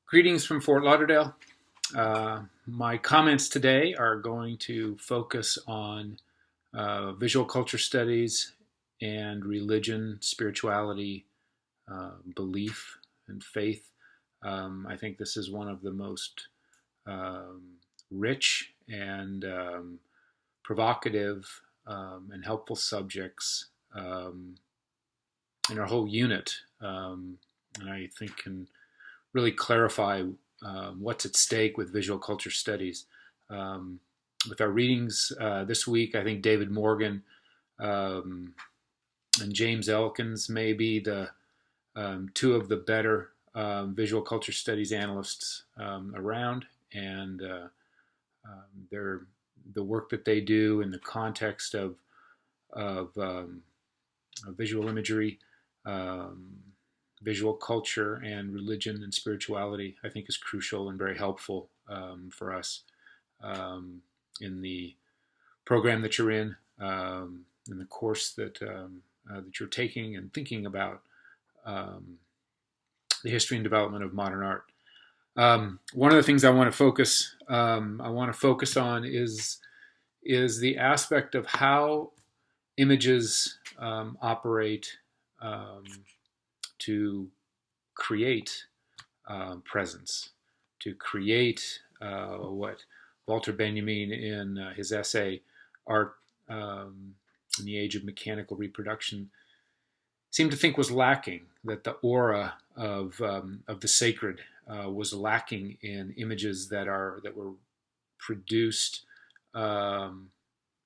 Greetings from Fort Lauderdale. My comments today are going to focus on visual culture studies and religion, spirituality, belief, and faith. I think this is one of the most um, rich and provocative and helpful subjects in our whole unit, and I think can really clarify what's at stake with visual culture studies. Um, with our readings this week, I think David Morgan um, and James Elkins may be the two of the better visual culture studies analysts around, and their the work that they do in the context of visual imagery, um, visual culture, and religion and spirituality, I think is crucial and very helpful for us um, in the program that you're in the course that you're taking and thinking about um, the history and development of modern art. One of the things I want to focus on is the aspect of how images operate um, to create presence, to create what Walter Benjamin in his essay Art in the Age of Mechanical Reproduction seemed to think was lacking, that the aura of the sacred was lacking in images that were produced,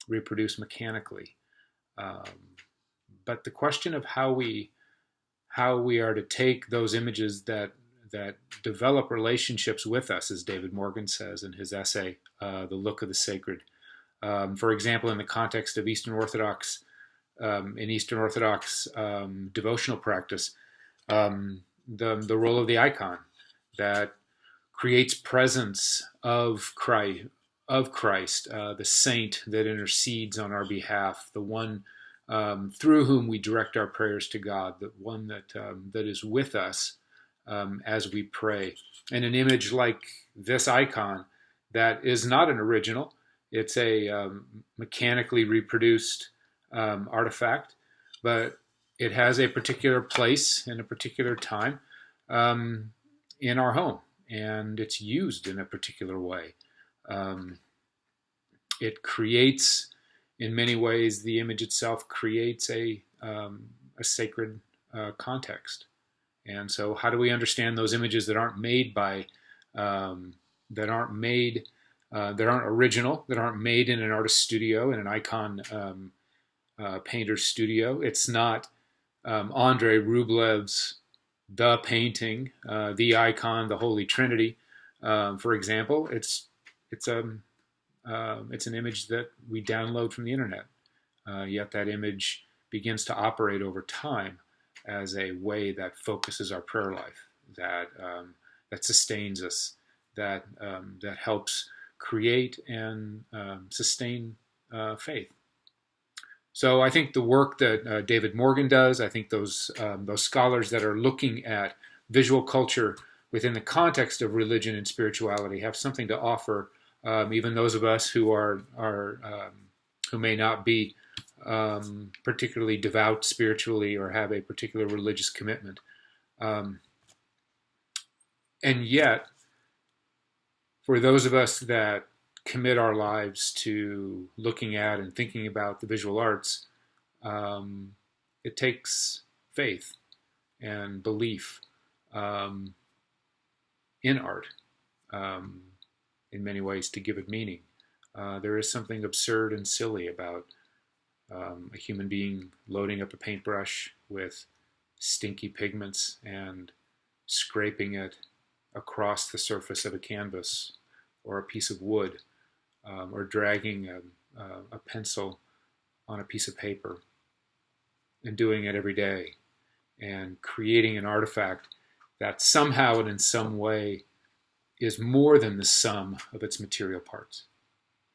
reproduced mechanically. Um, but the question of how we are to take those images that develop relationships with us, as David Morgan says in his essay, "The Look of the Sacred." For example, in the context of Eastern Orthodox devotional practice, the role of the icon that creates presence of Christ, the saint that intercedes on our behalf, the one through whom we direct our prayers to God, the one that is with us as we pray. And an image like this icon that is not an original, it's a mechanically reproduced artifact, but it has a particular place and a particular time in our home, and it's used in a particular way. Um, it creates, in many ways, the image itself creates a sacred context. And so, how do we understand those images that aren't made by, that aren't made, that aren't original, that aren't made in an artist's studio, in an icon painter's studio? It's not Andrei Rublev's The Painting, the icon, the Holy Trinity, for example. It's an image that we download from the internet. Yet that image begins to operate over time as a way that focuses our prayer life, that sustains us, that helps create and sustain faith. So I think the work that David Morgan does, I think those scholars that are looking at visual culture within the context of religion and spirituality have something to offer. Even those of us who may not be particularly devout spiritually or have a particular religious commitment, and yet, for those of us that commit our lives to looking at and thinking about the visual arts, it takes faith and belief in art. In many ways, to give it meaning. There is something absurd and silly about a human being loading up a paintbrush with stinky pigments and scraping it across the surface of a canvas or a piece of wood, or dragging a pencil on a piece of paper and doing it every day and creating an artifact that somehow and in some way is more than the sum of its material parts,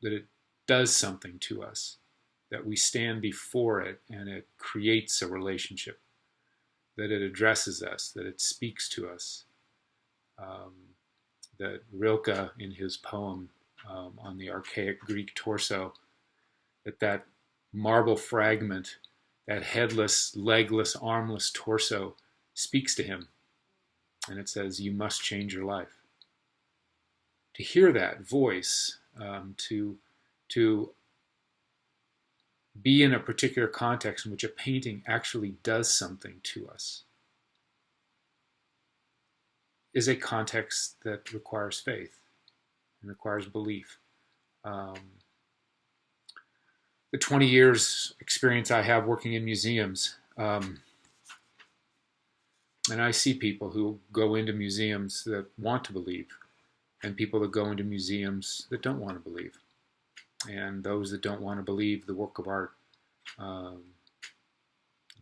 that it does something to us, that we stand before it and it creates a relationship, that it addresses us, that it speaks to us. that Rilke, in his poem on the archaic Greek torso, that marble fragment, that headless, legless, armless torso speaks to him. And it says, you must change your life. To hear that voice, to be in a particular context in which a painting actually does something to us, is a context that requires faith and requires belief. The 20 years experience I have working in museums, and I see people who go into museums that want to believe, and people that go into museums that don't want to believe. And those that don't want to believe, the work of art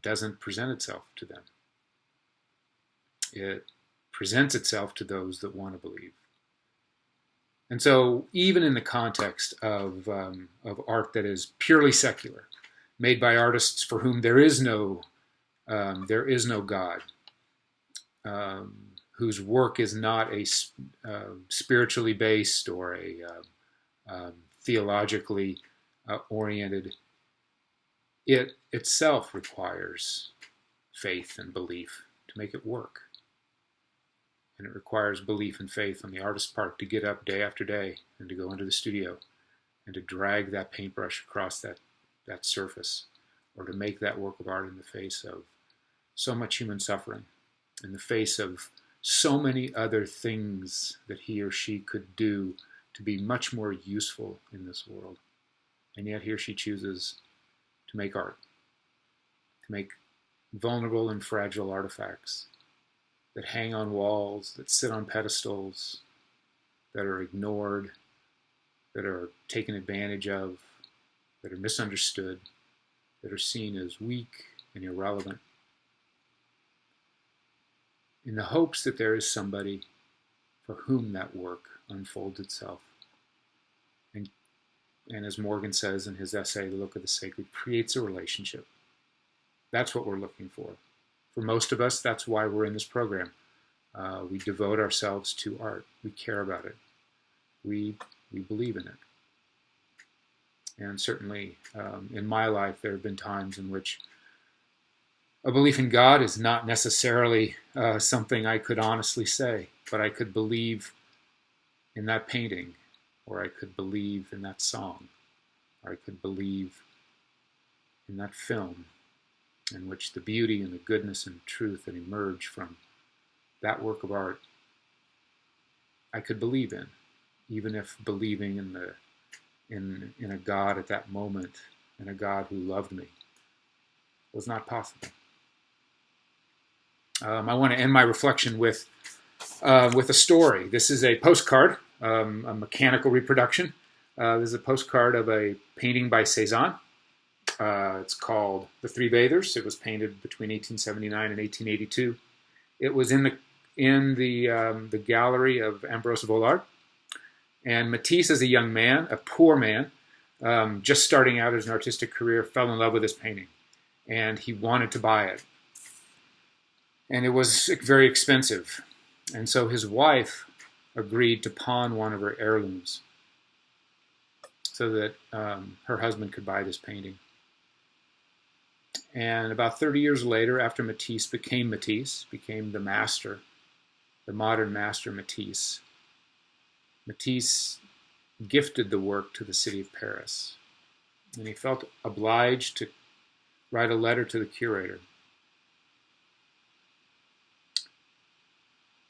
doesn't present itself to them. It presents itself to those that want to believe. And so, even in the context of art that is purely secular, made by artists for whom there is no God, whose work is not a spiritually based or a theologically oriented, it itself requires faith and belief to make it work. And it requires belief and faith on the artist's part to get up day after day and to go into the studio and to drag that paintbrush across that surface, or to make that work of art in the face of so much human suffering, in the face of so many other things that he or she could do to be much more useful in this world. And yet he or she chooses to make art, to make vulnerable and fragile artifacts that hang on walls, that sit on pedestals, that are ignored, that are taken advantage of, that are misunderstood, that are seen as weak and irrelevant, in the hopes that there is somebody for whom that work unfolds itself. And as Morgan says in his essay, The Look of the Sacred, creates a relationship. That's what we're looking for. For most of us, that's why we're in this program. We devote ourselves to art. We care about it. We believe in it. And certainly in my life, there have been times in which a belief in God is not necessarily something I could honestly say, but I could believe in that painting, or I could believe in that song, or I could believe in that film, in which the beauty and the goodness and truth that emerge from that work of art, I could believe in, even if believing in a God at that moment, in a God who loved me, was not possible. I want to end my reflection with a story. This is a postcard, a mechanical reproduction. This is a postcard of a painting by Cezanne. It's called The Three Bathers. It was painted between 1879 and 1882. It was in the gallery of Ambrose Vollard. And Matisse, as a young man, a poor man, just starting out as an artistic career, fell in love with this painting. And he wanted to buy it. And it was very expensive. And so his wife agreed to pawn one of her heirlooms so that her husband could buy this painting. And about 30 years later, after Matisse, became the master, the modern master Matisse, Matisse gifted the work to the city of Paris. And he felt obliged to write a letter to the curator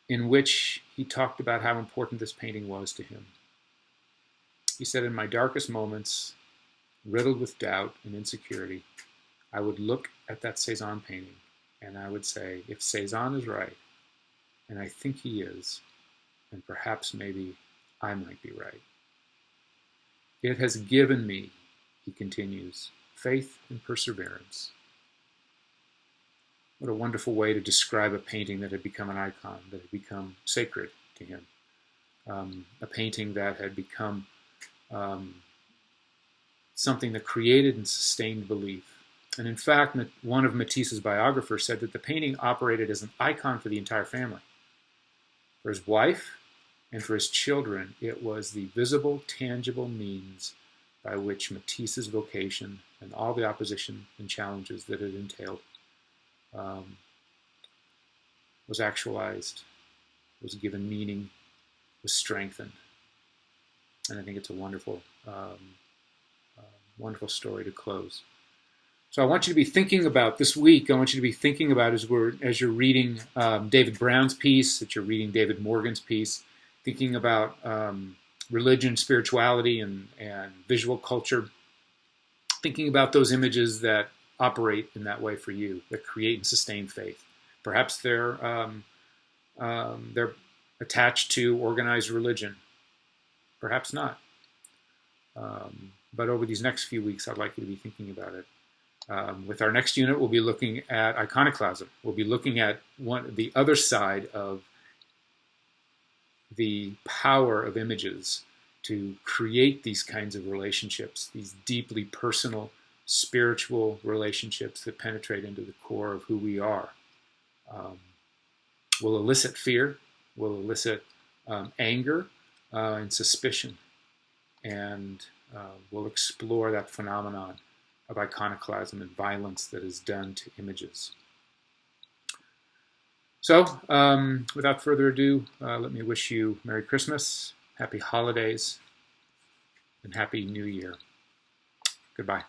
in which he talked about how important this painting was to him. He said, in my darkest moments, riddled with doubt and insecurity, I would look at that Cezanne painting and I would say, if Cezanne is right, and I think he is, then perhaps maybe I might be right. It has given me, he continues, faith and perseverance. What a wonderful way to describe a painting that had become an icon, that had become sacred to him. A painting that had become something that created and sustained belief. And in fact, one of Matisse's biographers said that the painting operated as an icon for the entire family, for his wife and for his children, it was the visible, tangible means by which Matisse's vocation and all the opposition and challenges that it entailed was actualized, was given meaning, was strengthened. And I think it's a wonderful, wonderful story to close. So I want you to be thinking about this week. I want you to be thinking about as you're reading David Brown's piece, that you're reading David Morgan's piece, thinking about religion, spirituality, and visual culture, thinking about those images that operate in that way for you, that create and sustain faith. Perhaps they're attached to organized religion. Perhaps not. But over these next few weeks, I'd like you to be thinking about it. With our next unit, we'll be looking at iconoclasm. We'll be looking at the other side of the power of images to create these kinds of relationships, these deeply personal, spiritual relationships that penetrate into the core of who we are. Will elicit fear, will elicit anger and suspicion, and we'll explore that phenomenon of iconoclasm and violence that is done to images. So, without further ado, let me wish you Merry Christmas, Happy Holidays, and Happy New Year. Goodbye.